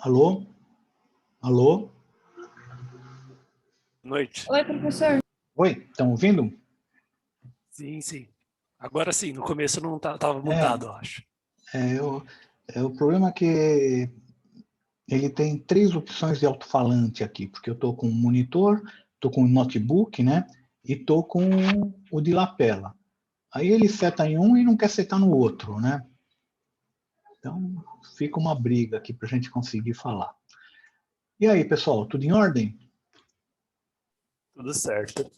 Alô? Alô? Noite. Oi, professor. Oi, estão ouvindo? Sim, sim. Agora sim, no começo não estava mutado, eu acho. O problema é que ele tem três opções de alto-falante aqui, porque eu estou com um monitor, estou com um notebook, né? E estou com o de lapela. Aí ele seta em um e não quer setar no outro, né? Então fica uma briga aqui para a gente conseguir falar. E aí, pessoal, tudo em ordem? Tudo certo.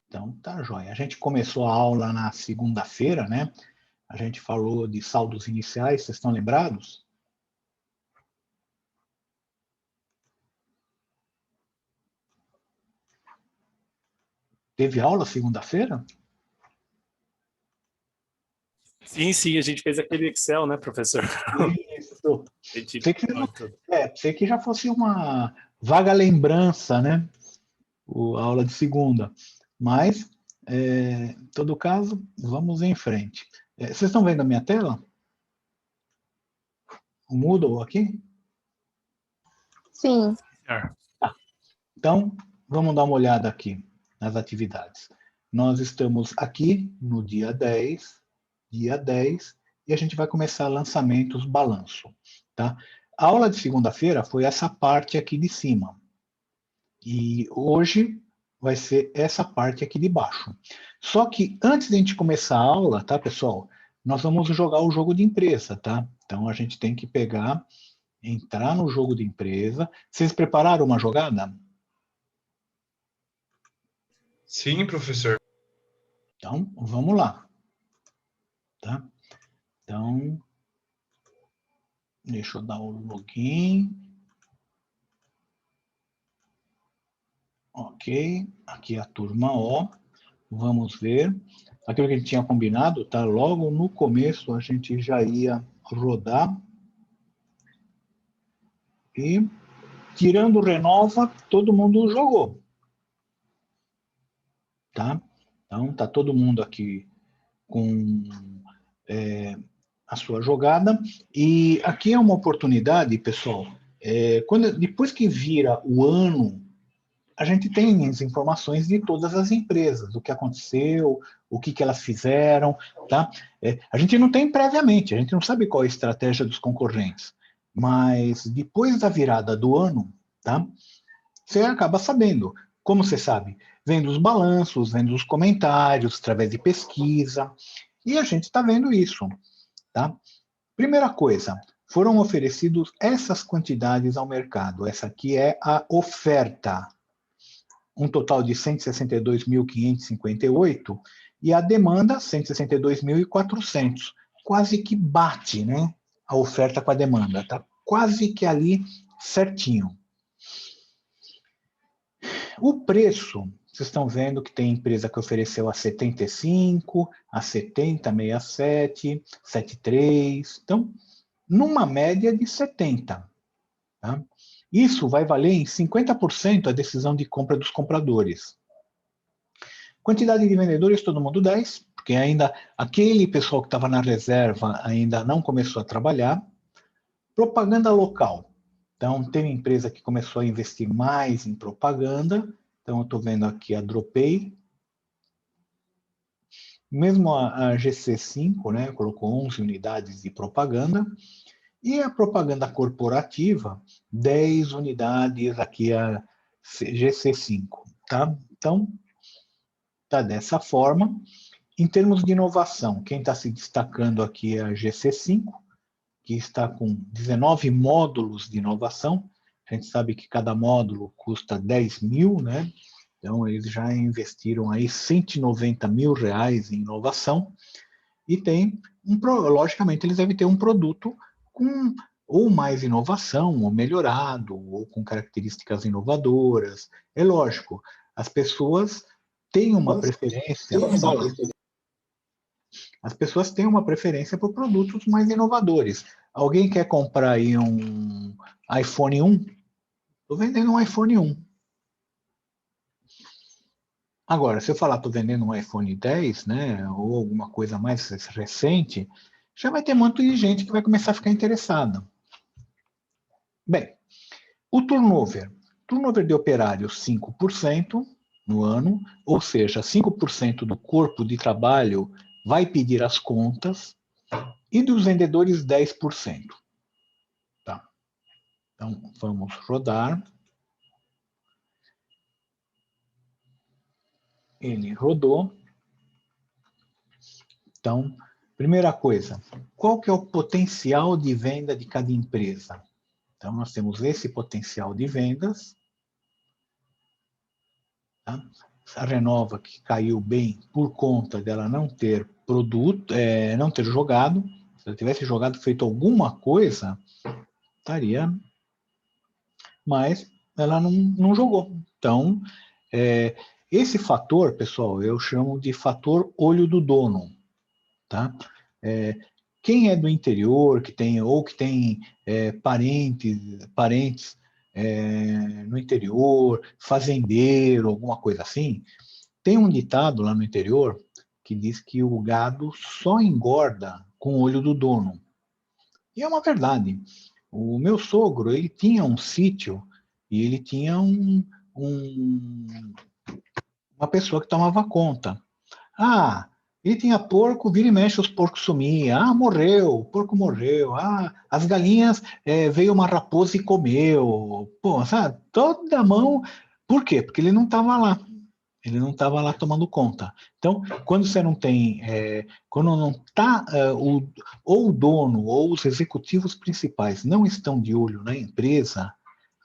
Então tá jóia. A gente começou a aula na segunda-feira, né? A gente falou de saldos iniciais, vocês estão lembrados? Teve aula segunda-feira? Sim, sim, a gente fez aquele Excel, né, professor? Isso. A gente tudo. Sei que já fosse uma vaga lembrança, né? A aula de segunda. Mas, em todo caso, vamos em frente. Vocês estão vendo a minha tela? O Moodle aqui? Sim. Tá. Então, vamos dar uma olhada aqui nas atividades. Nós estamos aqui no dia 10, e a gente vai começar lançamentos, balanço. Tá? A aula de segunda-feira foi essa parte aqui de cima. E hoje vai ser essa parte aqui de baixo. Só que antes de a gente começar a aula, tá, pessoal? Nós vamos jogar o jogo de empresa, tá? Então a gente tem que pegar, entrar no jogo de empresa. Vocês prepararam uma jogada? Sim, professor. Então, vamos lá. Tá? Então, deixa eu dar o login. Ok, aqui é a turma O. Vamos ver. Aquilo que a gente tinha combinado, tá? Logo no começo a gente já ia rodar. E, tirando o Renova, todo mundo jogou. Tá? Então, tá todo mundo aqui com a sua jogada. E aqui é uma oportunidade, pessoal. Depois que vira o ano, a gente tem as informações de todas as empresas, o que aconteceu, o que elas fizeram, tá? A gente não tem previamente, a gente não sabe qual é a estratégia dos concorrentes, mas depois da virada do ano, tá? Você acaba sabendo. Como você sabe? Vendo os balanços, vendo os comentários, através de pesquisa, e a gente está vendo isso, tá? Primeira coisa, foram oferecidos essas quantidades ao mercado. Essa aqui é a oferta, um total de 162.558 e a demanda 162.400. Quase que bate, né, a oferta com a demanda, tá quase que ali certinho. O preço, vocês estão vendo que tem empresa que ofereceu a 75, a 70, 67, 73, então numa média de 70, tá? Isso vai valer em 50% a decisão de compra dos compradores. Quantidade de vendedores, todo mundo 10, porque ainda aquele pessoal que estava na reserva ainda não começou a trabalhar. Propaganda local. Então, tem empresa que começou a investir mais em propaganda. Então, eu estou vendo aqui a Dropay. Mesmo a GC5, né, colocou 11 unidades de propaganda. E a propaganda corporativa, 10 unidades aqui a GC5, tá? Então, tá dessa forma. Em termos de inovação, quem está se destacando aqui é a GC5, que está com 19 módulos de inovação. A gente sabe que cada módulo custa 10 mil, né? Então, eles já investiram aí 190 mil reais em inovação. E tem, logicamente, eles devem ter um produto com ou mais inovação, ou melhorado, ou com características inovadoras. É lógico, as pessoas têm uma preferência, as pessoas têm uma preferência por produtos mais inovadores. Alguém quer comprar aí um iPhone 1? Estou vendendo um iPhone 1. Agora, se eu falar estou vendendo um iPhone 10, né, ou alguma coisa mais recente, já vai ter um monte de gente que vai começar a ficar interessada. Bem, O turnover de operários 5% no ano, ou seja, 5% do corpo de trabalho vai pedir as contas, e dos vendedores 10%. Tá. Então, vamos rodar. Ele rodou. Então, primeira coisa, qual que é o potencial de venda de cada empresa? Então, nós temos esse potencial de vendas. Tá? A Renova, que caiu bem por conta dela não ter produto, não ter jogado. Se ela tivesse jogado, feito alguma coisa, estaria. Mas ela não jogou. Então, esse fator, pessoal, eu chamo de fator olho do dono. Tá? Quem é do interior, que tem parentes no interior, fazendeiro, alguma coisa assim, tem um ditado lá no interior que diz que o gado só engorda com o olho do dono. E é uma verdade. O meu sogro, ele tinha um sítio e ele tinha uma pessoa que tomava conta. Ah, ele tinha porco, vira e mexe, os porcos sumiam. Ah, morreu, o porco morreu. Ah, as galinhas, veio uma raposa e comeu. Pô, sabe, toda mão. Por quê? Porque ele não estava lá. Ele não estava lá tomando conta. Então, quando você não tem, quando não está, ou o dono ou os executivos principais não estão de olho na empresa,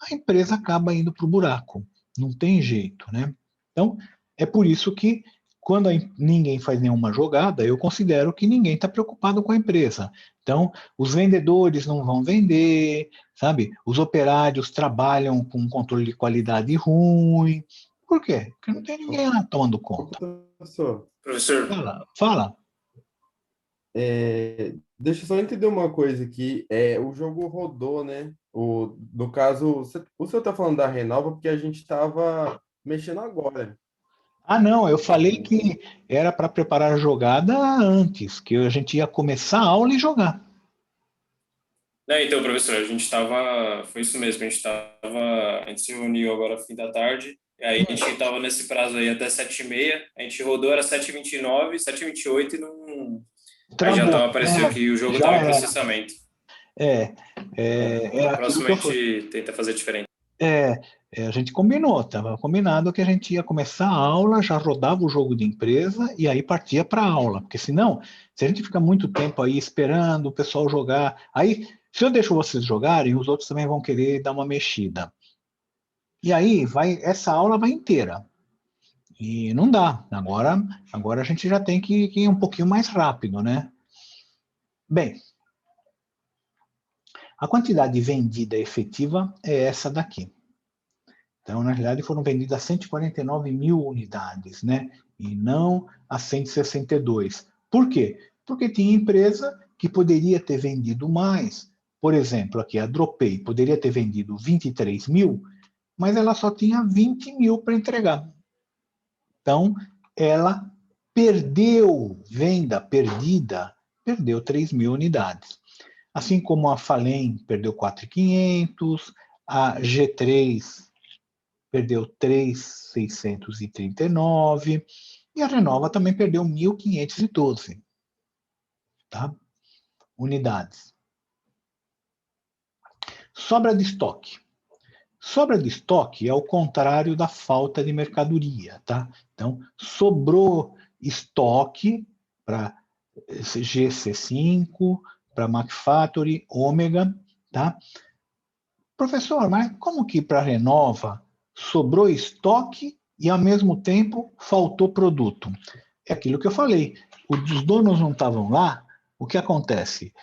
a empresa acaba indo para o buraco. Não tem jeito, né? Então, é por isso que quando ninguém faz nenhuma jogada, eu considero que ninguém está preocupado com a empresa. Então, os vendedores não vão vender, sabe? Os operários trabalham com um controle de qualidade ruim. Por quê? Porque não tem ninguém lá tomando conta. Professor, Fala. deixa eu só entender uma coisa aqui. O jogo rodou, né? No caso, o senhor está falando da Renova porque a gente estava mexendo agora. Ah, não, eu falei que era para preparar a jogada antes, que a gente ia começar a aula e jogar. Então, professor, a gente estava, foi isso mesmo, a gente se reuniu agora fim da tarde, e aí a gente estava nesse prazo aí até 7h30, a gente rodou, era 7h29, 7h28 e não... Aí já estava aparecendo que o jogo estava em processamento. Era próximo a gente tenta fazer diferente. A gente combinou, estava combinado que a gente ia começar a aula, já rodava o jogo de empresa e aí partia para a aula, porque senão, se a gente fica muito tempo aí esperando o pessoal jogar, aí se eu deixo vocês jogarem, os outros também vão querer dar uma mexida. E aí essa aula vai inteira. E não dá. Agora a gente já tem que ir um pouquinho mais rápido, né? Bem, a quantidade vendida efetiva é essa daqui. Então, na realidade, foram vendidas 149 mil unidades, né? E não as 162. Por quê? Porque tinha empresa que poderia ter vendido mais. Por exemplo, aqui a Dropay poderia ter vendido 23 mil, mas ela só tinha 20 mil para entregar. Então, ela perdeu, venda perdida, perdeu 3 mil unidades. Assim como a Falem perdeu 4.500, a G3 perdeu 3.639 e a Renova também perdeu 1.512, tá? Unidades. Sobra de estoque. Sobra de estoque é o contrário da falta de mercadoria, tá? Então, sobrou estoque para GC5, para McFactory, Ômega, tá? Professor, mas como que para a Renova sobrou estoque e, ao mesmo tempo, faltou produto? É aquilo que eu falei. Os donos não estavam lá, o que acontece?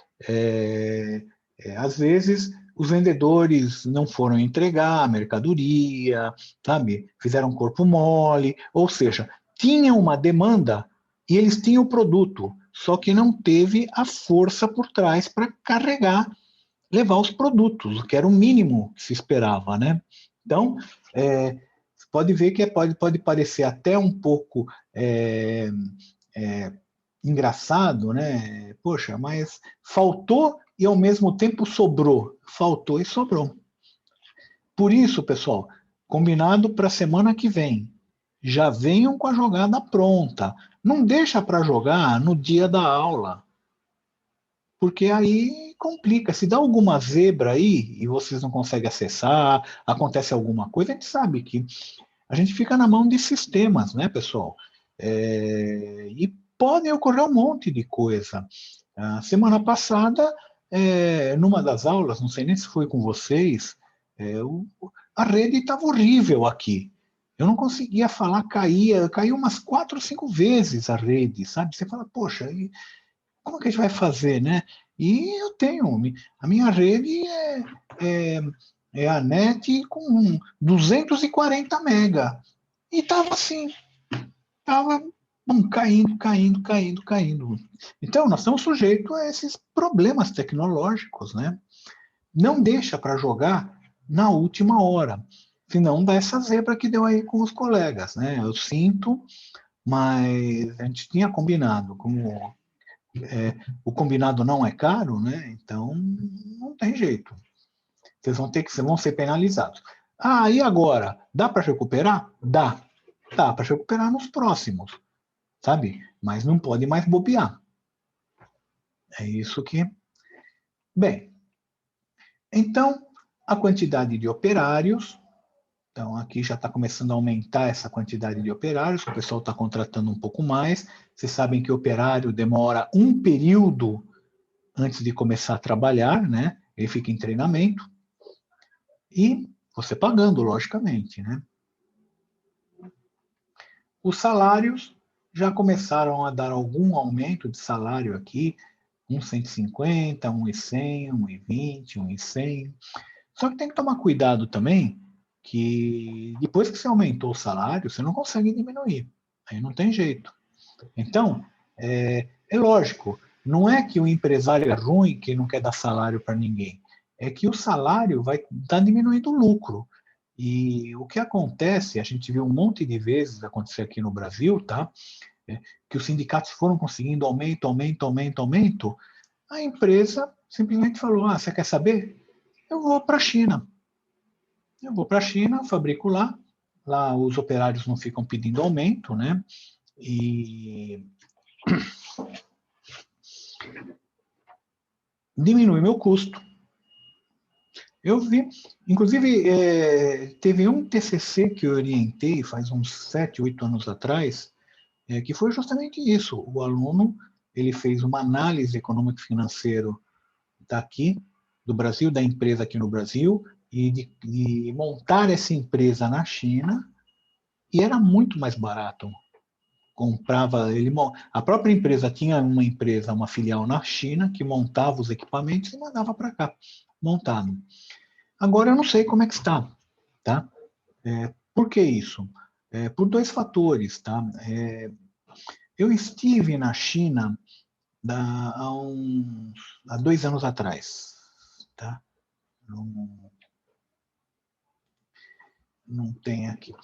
Às vezes, os vendedores não foram entregar a mercadoria, sabe? Fizeram corpo mole, ou seja, tinham uma demanda e eles tinham o produto, só que não teve a força por trás para carregar, levar os produtos, que era o mínimo que se esperava, né? Então, pode ver que pode parecer até um pouco engraçado, né? Poxa, mas faltou e ao mesmo tempo sobrou. Faltou e sobrou. Por isso, pessoal, combinado para a semana que vem. Já venham com a jogada pronta. Não deixa para jogar no dia da aula. Porque aí complica. Se dá alguma zebra aí e vocês não conseguem acessar, acontece alguma coisa, a gente sabe que a gente fica na mão de sistemas, né, pessoal? E podem ocorrer um monte de coisa. A semana passada, numa das aulas, não sei nem se foi com vocês, a rede estava horrível aqui. Eu não conseguia falar, caiu umas 4 ou 5 vezes a rede, sabe? Você fala, poxa, como que a gente vai fazer, né? E eu tenho, a minha rede é, é a net com 240 mega. E estava assim, estava caindo, caindo, caindo, caindo. Então, nós estamos sujeitos a esses problemas tecnológicos, né? Não deixa para jogar na última hora, senão dá essa zebra que deu aí com os colegas, né? Eu sinto, mas a gente tinha combinado, como o combinado não é caro, né? Então não tem jeito. Vocês vão ser penalizados. Ah, e agora? Dá para recuperar? Dá. Dá para recuperar nos próximos, sabe? Mas não pode mais bobear. É isso que. Bem, então a quantidade de operários. Então, aqui já está começando a aumentar essa quantidade de operários, o pessoal está contratando um pouco mais. Vocês sabem que o operário demora um período antes de começar a trabalhar, né? Ele fica em treinamento. E você pagando, logicamente, né? Os salários já começaram a dar algum aumento de salário aqui, 1,150, 1,100, 1,20, 1,100. Só que tem que tomar cuidado também, que depois que você aumentou o salário, você não consegue diminuir. Aí não tem jeito. Então, é lógico, não é que o empresário é ruim, que não quer dar salário para ninguém. É que o salário vai estar diminuindo o lucro. E o que acontece, a gente viu um monte de vezes acontecer aqui no Brasil, tá? Que os sindicatos foram conseguindo aumento, aumento, aumento, aumento. A empresa simplesmente falou: ah, você quer saber? Eu vou para a China. Eu vou para a China, fabrico lá. Lá os operários não ficam pedindo aumento, né? E diminui meu custo. Eu vi, inclusive, teve um TCC que eu orientei faz uns 7, 8 anos atrás, que foi justamente isso. O aluno ele fez uma análise econômico-financeira daqui, do Brasil, da empresa aqui no Brasil, e de montar essa empresa na China, e era muito mais barato. A própria empresa tinha uma filial na China, que montava os equipamentos e mandava para cá, montado. Agora eu não sei como é que está, tá? Por que isso? Por 2 fatores, tá? Eu estive na China há 2 anos atrás, tá? Não tem aqui.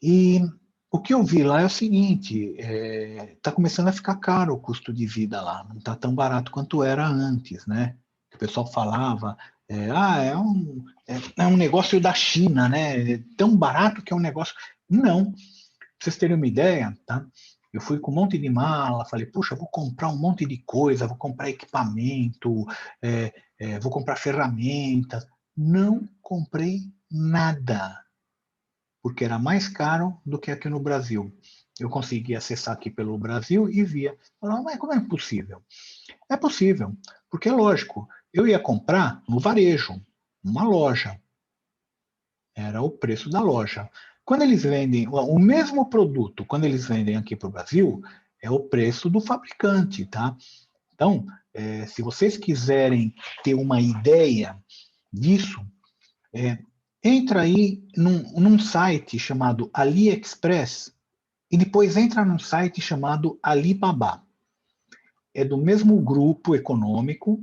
E o que eu vi lá é o seguinte: está começando a ficar caro o custo de vida lá, não está tão barato quanto era antes, né? O pessoal falava, é um negócio da China, né? É tão barato que é um negócio. Não, pra vocês terem uma ideia, tá? Eu fui com um monte de mala, falei, puxa, vou comprar um monte de coisa, vou comprar equipamento, vou comprar ferramentas. Não comprei nada, porque era mais caro do que aqui no Brasil. Eu consegui acessar aqui pelo Brasil e via. Falava, mas como é possível? É possível, porque é lógico, eu ia comprar no varejo, numa loja. Era o preço da loja. Quando eles vendem o mesmo produto, quando eles vendem aqui para o Brasil, é o preço do fabricante, tá? Então, se vocês quiserem ter uma ideia disso, entra aí num site chamado AliExpress e depois entra num site chamado Alibaba. É do mesmo grupo econômico,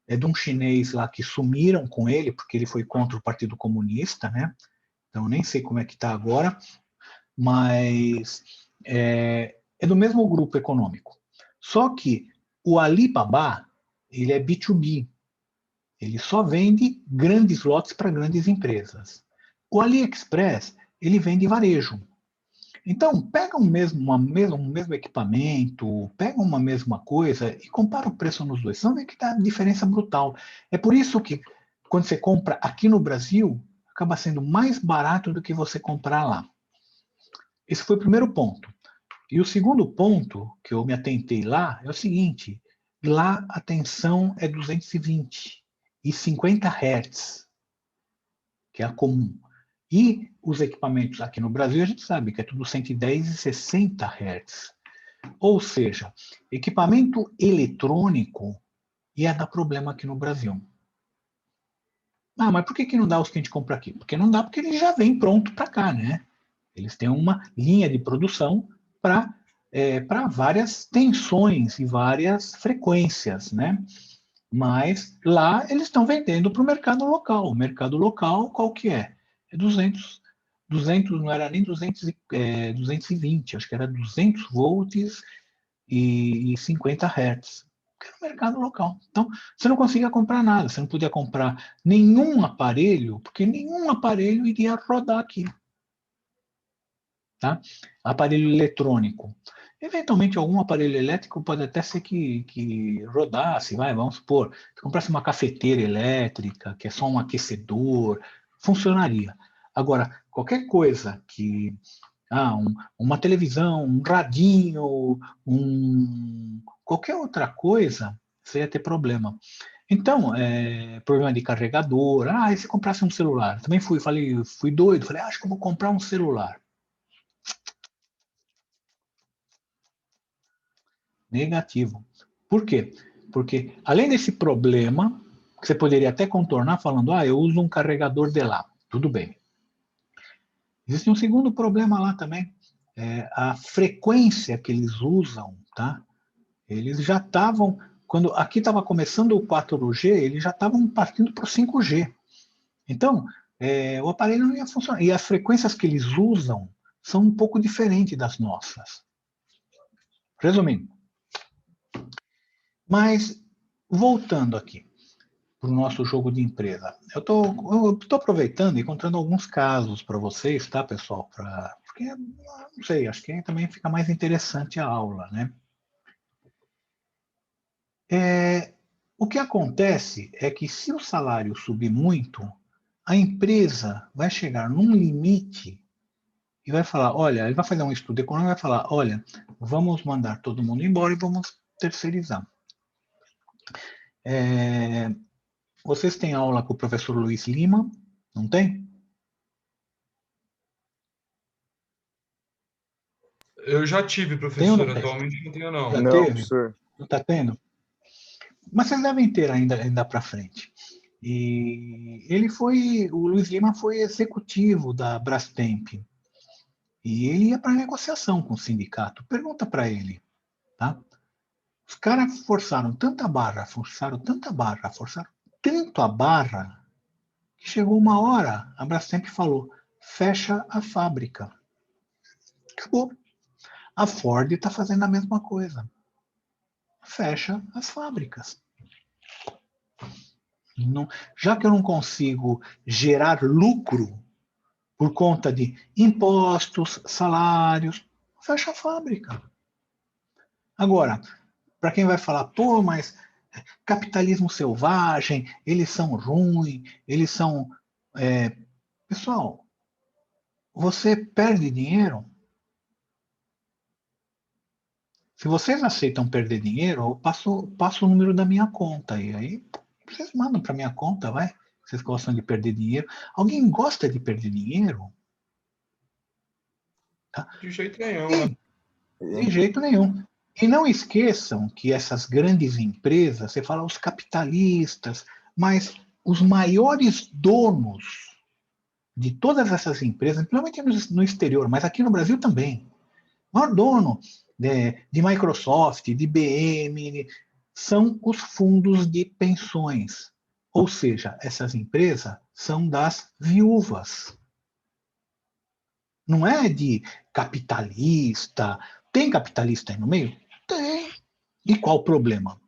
é de um chinês lá que sumiram com ele, porque ele foi contra o Partido Comunista, né? Então, nem sei como é que está agora, mas é do mesmo grupo econômico. Só que o Alibaba, ele é B2B. Ele só vende grandes lotes para grandes empresas. O AliExpress, ele vende varejo. Então, pega um mesmo equipamento, pega uma mesma coisa e compara o preço nos dois. Você vai ver que dá diferença brutal. É por isso que, quando você compra aqui no Brasil, acaba sendo mais barato do que você comprar lá. Esse foi o primeiro ponto. E o segundo ponto, que eu me atentei lá, é o seguinte: lá a tensão é 220 e 50 Hz, que é a comum. E os equipamentos aqui no Brasil, a gente sabe que é tudo 110 e 60 Hz. Ou seja, equipamento eletrônico ia dar problema aqui no Brasil. Ah, mas por que não dá os que a gente compra aqui? Porque não dá, porque ele já vem pronto para cá, né? Eles têm uma linha de produção para várias tensões e várias frequências, né? Mas lá eles estão vendendo para o mercado local. O mercado local, qual que é? É 200, não era nem 220, acho que era 200 volts e 50 Hz. Que era o mercado local. Então, você não conseguia comprar nada, você não podia comprar nenhum aparelho, porque nenhum aparelho iria rodar aqui. Tá? Aparelho eletrônico. Eventualmente, algum aparelho elétrico pode até ser que rodasse, vamos supor, se comprasse uma cafeteira elétrica, que é só um aquecedor, funcionaria. Agora, qualquer coisa que. Uma televisão, um radinho, qualquer outra coisa, você ia ter problema. Então, problema de carregador. E se comprasse um celular? Também fui doido, falei, acho que eu vou comprar um celular. Negativo. Por quê? Porque, além desse problema, que você poderia até contornar falando, eu uso um carregador de lá. Tudo bem. Existe um segundo problema lá também. A frequência que eles usam, tá? Eles já estavam, quando aqui estava começando o 4G, eles já estavam partindo para o 5G. Então, o aparelho não ia funcionar. E as frequências que eles usam são um pouco diferentes das nossas. Resumindo. Mas, voltando aqui para o nosso jogo de empresa, eu estou aproveitando e contando alguns casos para vocês, tá, pessoal? Porque, não sei, acho que também fica mais interessante a aula, né? O que acontece é que, se o salário subir muito, a empresa vai chegar num limite e vai falar, olha, ele vai fazer um estudo econômico e vai falar, olha, vamos mandar todo mundo embora e vamos terceirizar. Vocês têm aula com o professor Luiz Lima? Não tem? Eu já tive, Tem ou professor, não tem? atualmente não tenho, Já não. Não, teve? professor. Não está tendo? Mas vocês devem ter ainda para frente. E o Luiz Lima foi executivo da Brastemp. E ele ia para negociação com o sindicato. Pergunta para ele, tá? Os caras forçaram tanto a barra, forçaram tanto a barra, que chegou uma hora, a Brastemp falou, fecha a fábrica. Acabou. A Ford está fazendo a mesma coisa. Fecha as fábricas. Não, já que eu não consigo gerar lucro por conta de impostos, salários, fecha a fábrica. Agora, para quem vai falar, pô, mas capitalismo selvagem, eles são ruins, eles são. Pessoal, você perde dinheiro. Se vocês aceitam perder dinheiro, eu passo o número da minha conta. E aí vocês mandam para minha conta, vai. Vocês gostam de perder dinheiro. Alguém gosta de perder dinheiro? Tá? De jeito nenhum, né? De jeito nenhum. E não esqueçam que essas grandes empresas, você fala os capitalistas, mas os maiores donos de todas essas empresas, principalmente no exterior, mas aqui no Brasil também, o maior dono de Microsoft, de IBM, são os fundos de pensões. Ou seja, essas empresas são das viúvas. Não é de capitalista. Tem capitalista aí no meio? Tem. E qual o problema?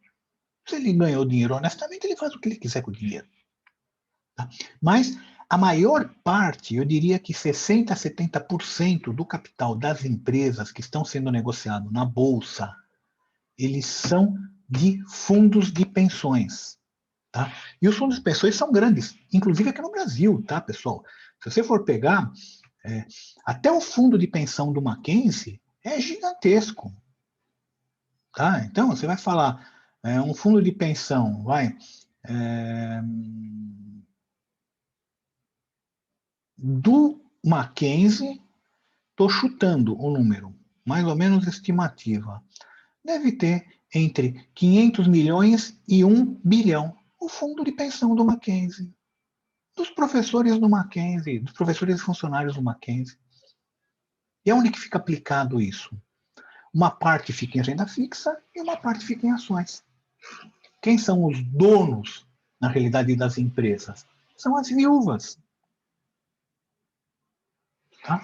Se ele ganhou dinheiro honestamente, ele faz o que ele quiser com o dinheiro. Tá? Mas a maior parte, eu diria que 60% a 70% do capital das empresas que estão sendo negociados na Bolsa, eles são de fundos de pensões. Tá? E os fundos de pensões são grandes, inclusive aqui no Brasil, tá, pessoal? Se você for pegar, até o fundo de pensão do Mackenzie é gigantesco. Tá? Então, você vai falar, um fundo de pensão, do Mackenzie, estou chutando o número, mais ou menos estimativa, deve ter entre 500 milhões e 1 bilhão, o fundo de pensão do Mackenzie, dos professores do Mackenzie, dos professores e funcionários do Mackenzie. E onde que fica aplicado isso? Uma parte fica em renda fixa e uma parte fica em ações. Quem são os donos, na realidade, das empresas? São as viúvas. Tá?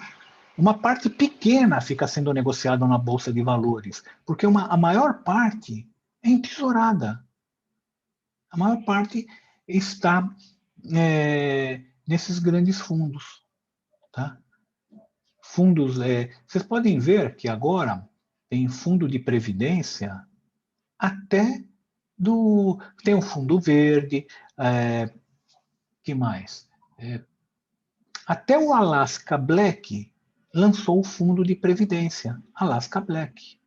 Uma parte pequena fica sendo negociada na Bolsa de Valores, porque a maior parte é entesourada. A maior parte está nesses grandes fundos. Tá? Fundos, vocês podem ver que agora tem fundo de previdência até tem o fundo verde, que mais? Até o Alaska Black lançou o fundo de previdência, Alaska Black.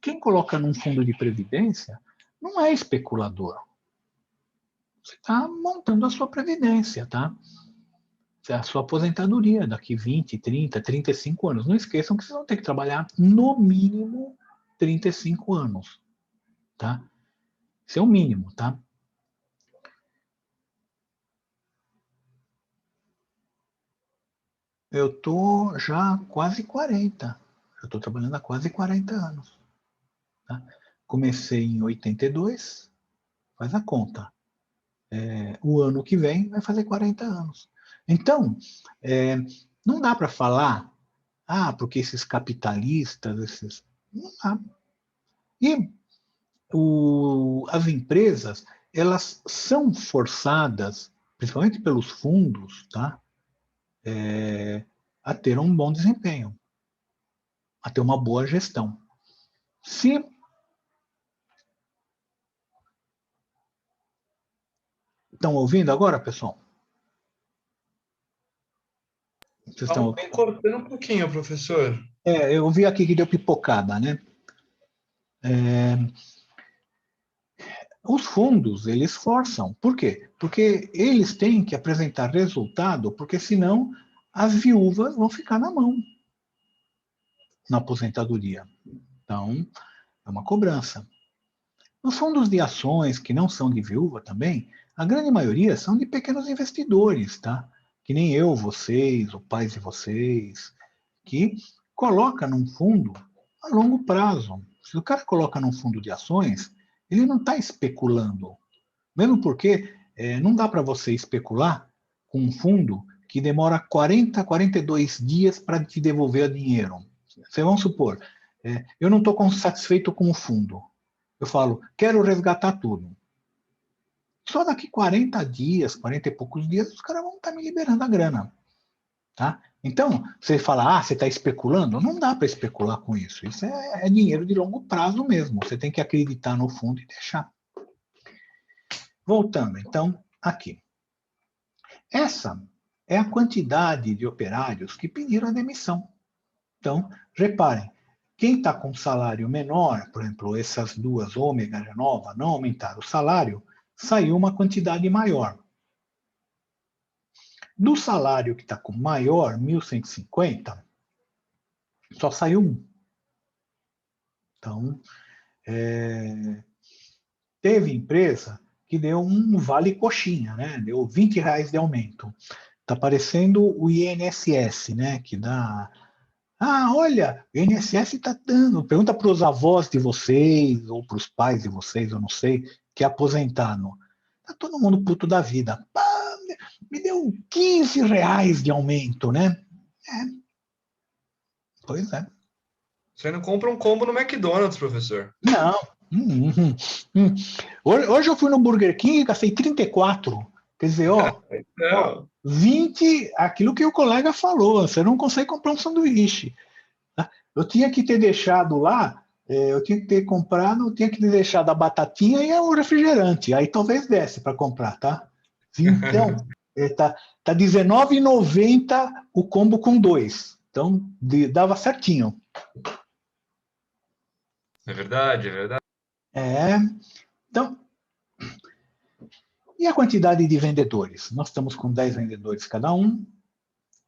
Quem coloca num fundo de previdência não é especulador. Você está montando a sua previdência, tá? A sua aposentadoria daqui 20, 30, 35 anos. Não esqueçam que vocês vão ter que trabalhar no mínimo 35 anos, tá? Esse é o mínimo, tá? Eu tô já quase 40. Eu estou trabalhando há quase 40 anos. Tá? Comecei em 82, faz a conta. O ano que vem vai fazer 40 anos. Então, não dá para falar, porque esses capitalistas, não dá. E as empresas, elas são forçadas, principalmente pelos fundos, tá? A ter um bom desempenho, a ter uma boa gestão. Estão ouvindo agora, pessoal? Vocês estão ouvindo? Cortando um pouquinho, professor. Eu vi aqui que deu pipocada, né? Os fundos, eles forçam. Por quê? Porque eles têm que apresentar resultado, porque senão as viúvas vão ficar na mão na aposentadoria. Então, é uma cobrança. Os fundos de ações, que não são de viúva também, a grande maioria são de pequenos investidores, tá? Que nem eu, vocês, o pai de vocês, que coloca num fundo a longo prazo. Se o cara coloca num fundo de ações, ele não está especulando. Mesmo porque não dá para você especular com um fundo que demora 40, 42 dias para te devolver o dinheiro. Vocês vão supor, eu não estou satisfeito com o fundo. Eu falo, quero resgatar tudo. Só daqui 40 dias, 40 e poucos dias, os caras vão estar me liberando a grana. Tá? Então, você fala, você está especulando? Não dá para especular com isso. Isso é dinheiro de longo prazo mesmo. Você tem que acreditar no fundo e deixar. Voltando, então, aqui. Essa é a quantidade de operários que pediram a demissão. Então, reparem, quem está com salário menor, por exemplo, essas duas, Ômega e Nova, não aumentaram o salário, saiu uma quantidade maior. Do salário que está com maior, 1.150, só saiu um. Então, teve empresa que deu um vale coxinha, né? Deu R$20 de aumento. Está parecendo o INSS, né? Que dá... olha, o INSS está dando... Pergunta para os avós de vocês, ou para os pais de vocês, eu não sei, que aposentaram. Está todo mundo puto da vida. Me deu R$15 de aumento, né? Pois é. Você não compra um combo no McDonald's, professor. Não, Hoje eu fui no Burger King e gastei 34. Quer dizer, ó, Não, 20, aquilo que o colega falou, você não consegue comprar um sanduíche. Tá? Eu tinha que ter deixado lá, eu tinha que ter comprado, eu tinha que ter deixado a batatinha e o refrigerante. Aí talvez desse para comprar, tá? Então, tá R$19,90 o combo com 2. Então, dava certinho. é verdade, é verdade. É, então, e a quantidade de vendedores? Nós estamos com 10 vendedores cada um.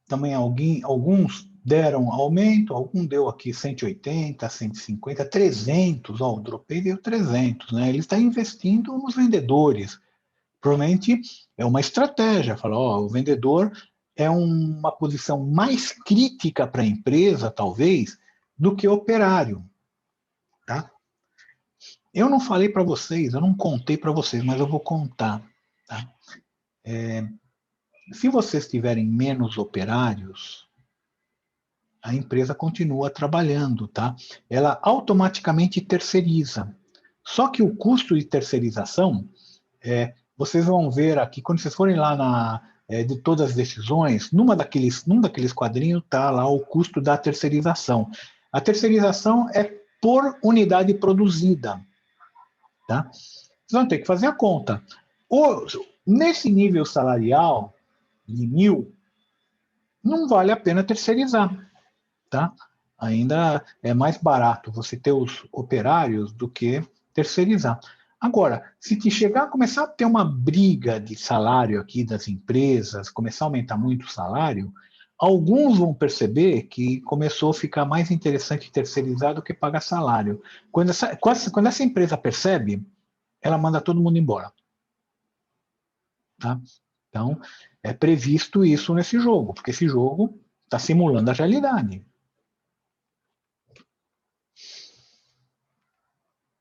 Também alguns deram aumento, algum deu aqui 180, 150, 300, ó, o Dropay deu 300, né? Ele está investindo nos vendedores. Provavelmente é uma estratégia, falar, ó, o vendedor é uma posição mais crítica para a empresa, talvez, do que o operário, tá? Eu não falei para vocês, eu não contei para vocês, mas eu vou contar, tá? Se vocês tiverem menos operários, a empresa continua trabalhando, tá? Ela automaticamente terceiriza. Só que o custo de terceirização, vocês vão ver aqui, quando vocês forem lá de todas as decisões, num daqueles quadrinhos está lá o custo da terceirização. A terceirização é por unidade produzida, tá? Vocês vão ter que fazer a conta. Nesse nível salarial de 1.000, não vale a pena terceirizar. Tá? Ainda é mais barato você ter os operários do que terceirizar. Agora, se te chegar a começar a ter uma briga de salário aqui das empresas, começar a aumentar muito o salário, alguns vão perceber que começou a ficar mais interessante terceirizar do que pagar salário. Quando essa empresa percebe, ela manda todo mundo embora. Tá? Então, é previsto isso nesse jogo, porque esse jogo está simulando a realidade.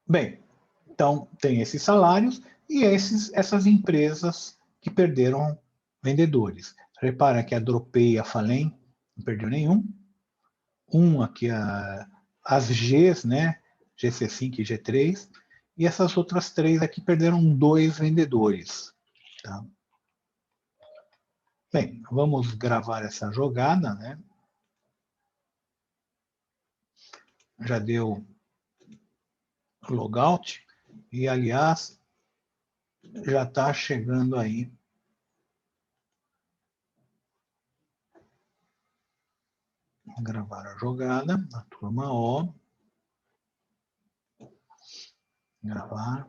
Bem, então tem esses salários e essas empresas que perderam vendedores. Repara que a Dropay e a Falem não perdeu nenhum. Aqui, as Gs, né? GC5 e G3. E essas outras 3 aqui perderam 2 vendedores. Tá? Bem, vamos gravar essa jogada, né? Já deu logout. E, aliás, já está chegando aí gravar a jogada, a turma O, gravar.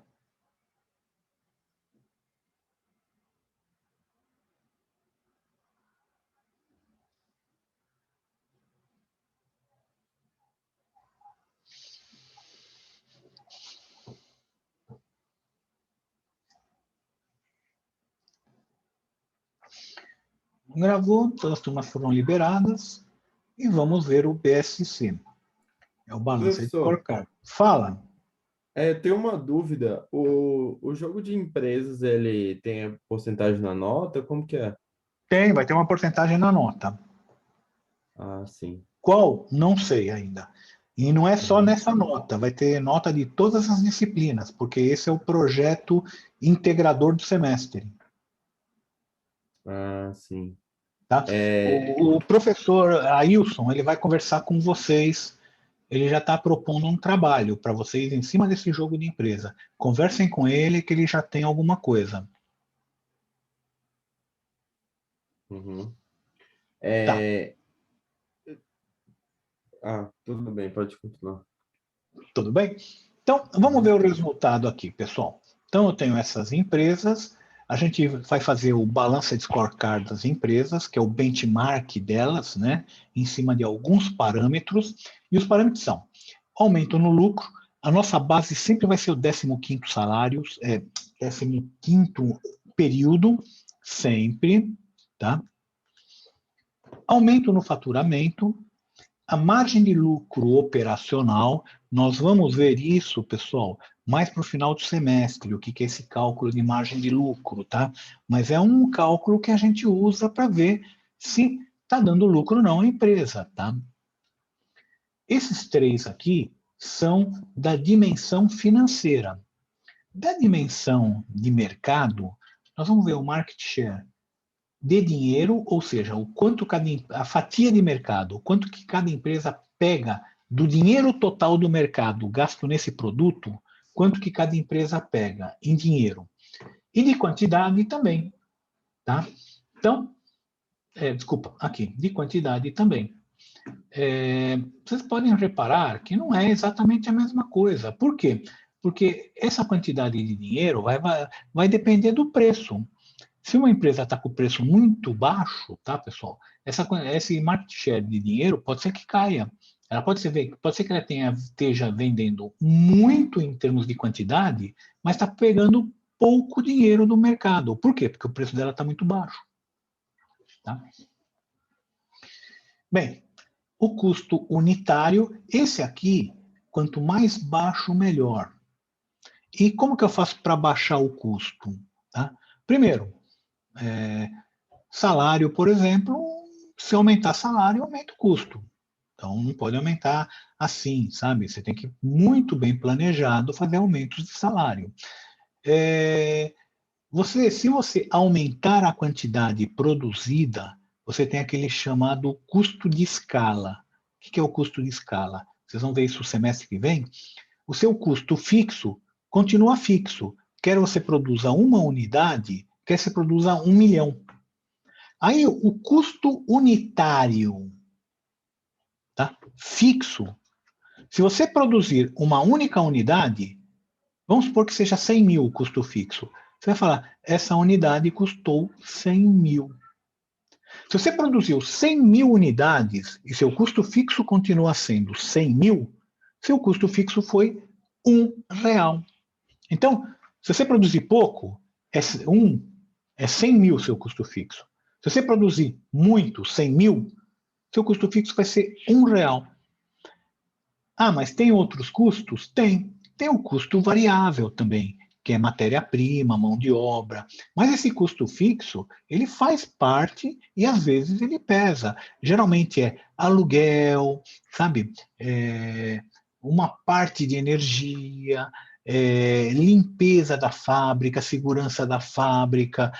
Gravou, todas as turmas foram liberadas e vamos ver o BSC. É o Balance de Professor, Scorecard. Fala. tem uma dúvida. O jogo de empresas, ele tem a porcentagem na nota? Como que é? Vai ter uma porcentagem na nota. Ah, sim. Qual? Não sei ainda. E não é só Uhum. nessa nota, vai ter nota de todas as disciplinas, porque esse é o projeto integrador do semestre. Ah, sim. Tá? O professor Ailson, ele vai conversar com vocês, ele já está propondo um trabalho para vocês em cima desse jogo de empresa. Conversem com ele que ele já tem alguma coisa. Uhum. Tá, Tudo bem, pode continuar. tudo bem? Então, vamos ver o resultado aqui, pessoal. Então, eu tenho essas empresas, a gente vai fazer o balança de scorecard das empresas, que é o benchmark delas, né, em cima de alguns parâmetros, e os parâmetros são aumento no lucro, a nossa base sempre vai ser o 15º salário, 15º período, sempre, tá? Aumento no faturamento, a margem de lucro operacional, nós vamos ver isso, pessoal, mais para o final do semestre, o que é esse cálculo de margem de lucro, tá? Mas é um cálculo que a gente usa para ver se está dando lucro ou não a empresa, tá? Esses 3 aqui são da dimensão financeira. Da dimensão de mercado, nós vamos ver o market share de dinheiro, ou seja, o quanto a fatia de mercado, o quanto que cada empresa pega do dinheiro total do mercado gasto nesse produto, quanto que cada empresa pega em dinheiro. E de quantidade também, tá? Então, desculpa, aqui, de quantidade também. Vocês podem reparar que não é exatamente a mesma coisa. Por quê? Porque essa quantidade de dinheiro vai depender do preço. Se uma empresa está com o preço muito baixo, tá, pessoal? Esse market share de dinheiro pode ser que caia. Ela pode ser que ela esteja vendendo muito em termos de quantidade, mas está pegando pouco dinheiro do mercado. Por quê? Porque o preço dela está muito baixo. Tá? Bem, o custo unitário, esse aqui, quanto mais baixo, melhor. E como que eu faço para baixar o custo? Tá? Primeiro, salário, por exemplo, se aumentar salário, aumenta o custo. Então, não pode aumentar assim, sabe? Você tem que, muito bem planejado, fazer aumentos de salário. Se você aumentar a quantidade produzida, você tem aquele chamado custo de escala. O que é o custo de escala? Vocês vão ver isso no semestre que vem. O seu custo fixo continua fixo. Quer você produza 1 unidade, quer você produza 1 milhão. Aí o custo unitário, tá? Fixo. Se você produzir uma única unidade, vamos supor que seja 100 mil o custo fixo. Você vai falar, essa unidade custou 100 mil. Se você produziu 100 mil unidades e seu custo fixo continua sendo 100 mil, seu custo fixo foi R$1. Então, se você produzir pouco, é 100 mil seu custo fixo. Se você produzir muito, 100 mil, seu custo fixo vai ser R$1. Ah, mas tem outros custos? Tem. Tem o custo variável também, que é matéria-prima, mão de obra. Mas esse custo fixo, ele faz parte e às vezes ele pesa. Geralmente é aluguel, sabe? Uma parte de energia, limpeza da fábrica, segurança da fábrica,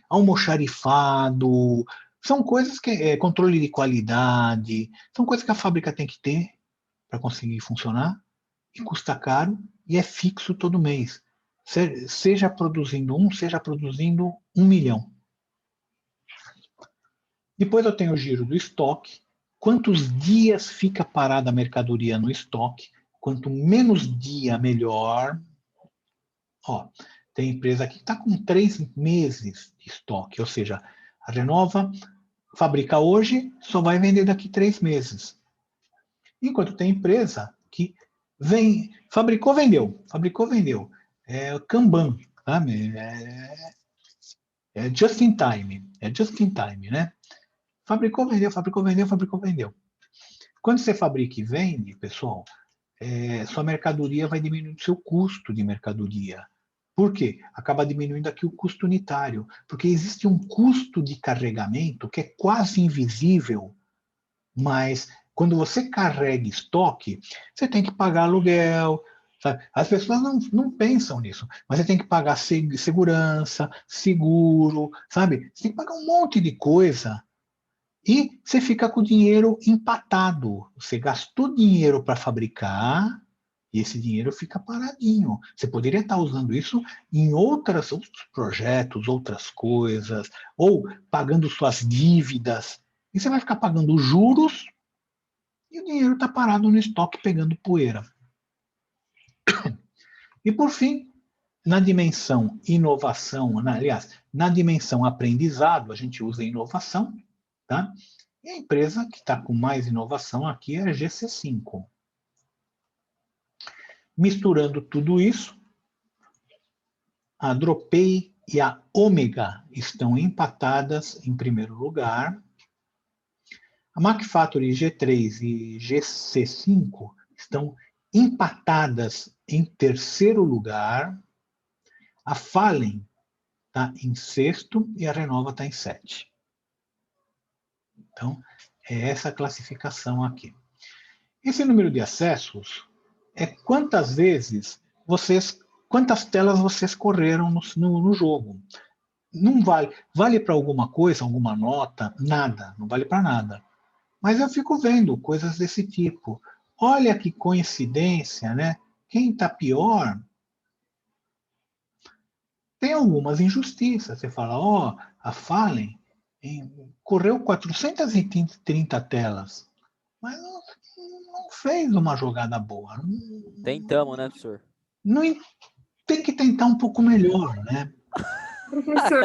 almoxarifado, são coisas que controle de qualidade, são coisas que a fábrica tem que ter para conseguir funcionar, e custa caro e é fixo todo mês. Seja produzindo seja produzindo 1 milhão. Depois eu tenho o giro do estoque, quantos dias fica parada a mercadoria no estoque, quanto menos dia, melhor. Ó, tem empresa aqui que está com 3 meses de estoque, ou seja, a Renova fabrica hoje, só vai vender daqui 3 meses. Enquanto tem empresa que fabricou, vendeu. É Kanban, sabe? Just in time. É just in time, né? Fabricou, vendeu. Quando você fabrica e vende, pessoal, sua mercadoria vai diminuindo o seu custo de mercadoria. Por quê? Acaba diminuindo aqui o custo unitário, porque existe um custo de carregamento que é quase invisível, mas quando você carrega estoque, você tem que pagar aluguel, sabe? As pessoas não pensam nisso, mas você tem que pagar segurança, seguro, sabe? Você tem que pagar um monte de coisa e você fica com o dinheiro empatado. Você gastou dinheiro para fabricar e esse dinheiro fica paradinho. Você poderia estar usando isso em outros projetos, outras coisas, ou pagando suas dívidas. E você vai ficar pagando juros e o dinheiro está parado no estoque pegando poeira. E por fim, na dimensão inovação, na dimensão aprendizado, a gente usa inovação, tá? E a empresa que está com mais inovação aqui é a GC5. Misturando tudo isso, a Dropay e a Ômega estão empatadas em primeiro lugar. A McFactory G3 e GC5 estão empatadas em terceiro lugar. A Fallen está em sexto e a Renova está em 7. Então, é essa a classificação aqui. Esse número de acessos é quantas telas vocês correram no jogo. Não vale para alguma coisa, alguma nota? Nada, não vale para nada. Mas eu fico vendo coisas desse tipo. Olha que coincidência, né? Quem está pior tem algumas injustiças. Você fala, ó, a Fallen correu 430 telas, mas não fez uma jogada boa. Tentamos, né, professor? Tem que tentar um pouco melhor, né? Professor,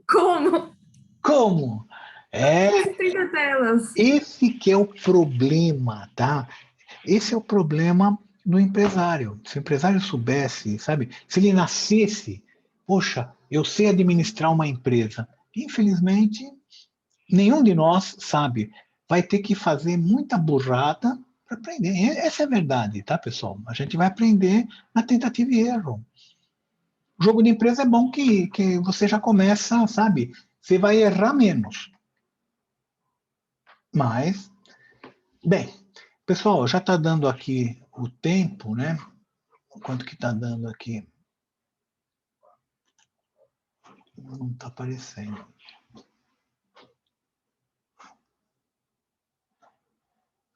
como? Como? É 30 telas. esse que é o problema, tá? Esse é o problema do empresário. Se o empresário soubesse, sabe? Se ele nascesse, poxa, eu sei administrar uma empresa. Infelizmente, nenhum de nós sabe. Vai ter que fazer muita burrada para aprender. Essa é a verdade, tá, pessoal? A gente vai aprender na tentativa e erro. O jogo de empresa é bom que você já começa, sabe? Você vai errar menos. Mas, bem, pessoal, já está dando aqui o tempo, né? Quanto que está dando aqui? Não está aparecendo.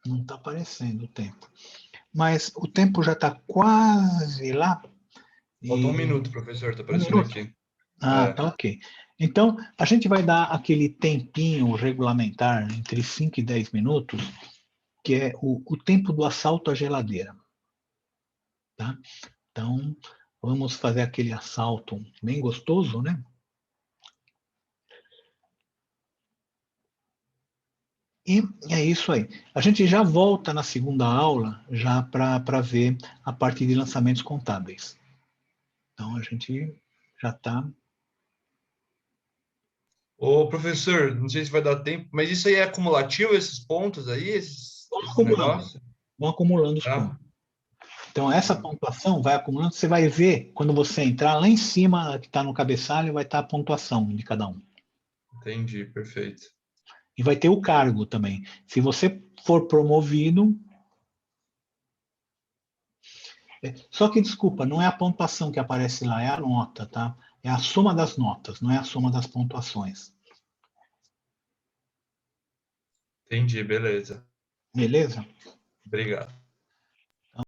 Não está aparecendo o tempo. Mas o tempo já está quase lá. Falta 1 minuto, professor, tá aparecendo minuto? aqui. Ah, tá ok. Então, a gente vai dar aquele tempinho regulamentar entre 5 e 10 minutos, que é o tempo do assalto à geladeira. Tá? Então, vamos fazer aquele assalto bem gostoso, né? E é isso aí. A gente já volta na segunda aula já para ver a parte de lançamentos contábeis. Então, a gente já está... Ô, professor, não sei se vai dar tempo, mas isso aí é acumulativo, esses pontos aí, esses negócios? Vão acumulando os Tá. pontos. Então, essa pontuação vai acumulando, você vai ver, quando você entrar lá em cima, que está no cabeçalho, vai estar a pontuação de cada um. Entendi, perfeito. E vai ter o cargo também. Se você for promovido... Só que, desculpa, não é a pontuação que aparece lá, é a nota, tá? É a soma das notas, não é a soma das pontuações. Entendi, beleza. Beleza? Obrigado.